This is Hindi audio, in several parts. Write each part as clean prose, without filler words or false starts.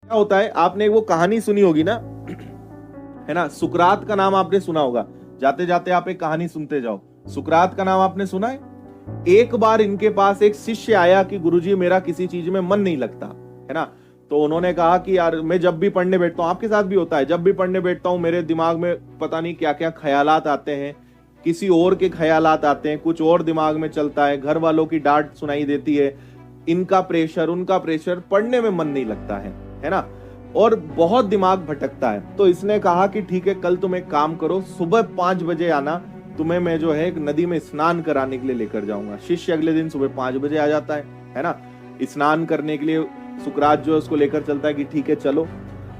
क्या होता है, आपने वो कहानी सुनी होगी ना, है ना, सुकरात का नाम आपने सुना होगा। जाते जाते आप एक कहानी सुनते जाओ। सुकरात का नाम आपने सुना है? एक बार इनके पास एक शिष्य आया कि गुरुजी मेरा किसी चीज में मन नहीं लगता, है ना। तो उन्होंने कहा कि यार मैं जब भी पढ़ने बैठता हूँ, आपके साथ भी होता है, जब भी पढ़ने बैठता हूँ मेरे दिमाग में पता नहीं क्या क्या ख्यालात आते हैं, किसी और के ख्यालात आते हैं, कुछ और दिमाग में चलता है, घर वालों की डांट सुनाई देती है, इनका प्रेशर उनका प्रेशर, पढ़ने में मन नहीं लगता है ना, और बहुत दिमाग भटकता है। तो इसने कहा कि ठीक है, कल तुम एक काम करो, सुबह 5 बजे आना, तुम्हें मैं जो है एक नदी में स्नान कराने के लिए लेकर जाऊंगा। शिष्य अगले दिन सुबह 5 बजे आ जाता है ना, स्नान करने के लिए सुकरात जो है उसको लेकर चलता है कि ठीक है चलो।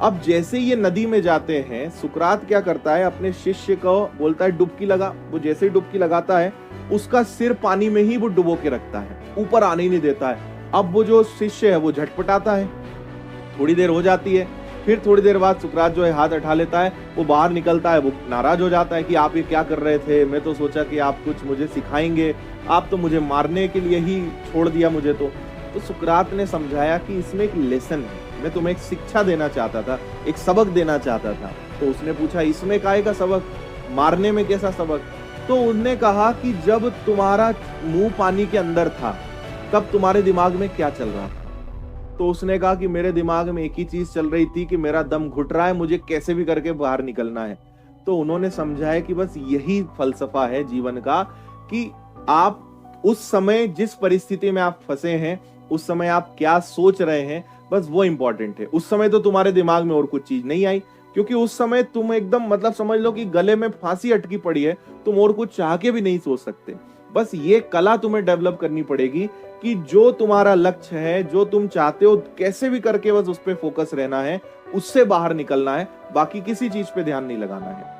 अब जैसे ये नदी में जाते हैं, सुकरात क्या करता है, अपने शिष्य को बोलता है डुबकी लगा। वो जैसे ही डुबकी लगाता है, उसका सिर पानी में ही वो डुबो के रखता है, ऊपर आने ही नहीं देता है। अब वो जो शिष्य है वो झटपटाता है, थोड़ी देर हो जाती है, फिर थोड़ी देर बाद सुकरात जो है हाथ उठा लेता है, वो बाहर निकलता है, वो नाराज हो जाता है कि आप ये क्या कर रहे थे, मैं तो सोचा कि आप कुछ मुझे सिखाएंगे, आप तो मुझे मारने के लिए ही छोड़ दिया मुझे। तो सुकरात ने समझाया कि इसमें एक लेसन है, मैं तुम्हें एक शिक्षा देना चाहता था, एक सबक देना चाहता था। तो उसने पूछा इसमें काहे का सबक, मारने में कैसा सबक? तो उन्होंने कहा कि जब तुम्हारा मुंह पानी के अंदर था तब तुम्हारे दिमाग में क्या चल रहा था? तो उसने कहा कि मेरे दिमाग में एक ही चीज चल रही थी कि मेरा दम घुट रहा है, मुझे कैसे भी करके बाहर निकलना है। तो उन्होंने समझाया कि बस यही फलसफा है जीवन का, कि आप उस समय जिस परिस्थिति में आप फंसे हैं, उस समय आप क्या सोच रहे हैं, बस वो इंपॉर्टेंट है। उस समय तो तुम्हारे दिमाग में और कुछ चीज नहीं आई, क्योंकि उस समय तुम एकदम मतलब समझ लो कि गले में फांसी अटकी पड़ी है, तुम और कुछ चाह के भी नहीं सोच सकते। बस ये कला तुम्हें डेवलप करनी पड़ेगी कि जो तुम्हारा लक्ष्य है, जो तुम चाहते हो, कैसे भी करके बस उस पर फोकस रहना है, उससे बाहर निकलना है, बाकी किसी चीज पे ध्यान नहीं लगाना है।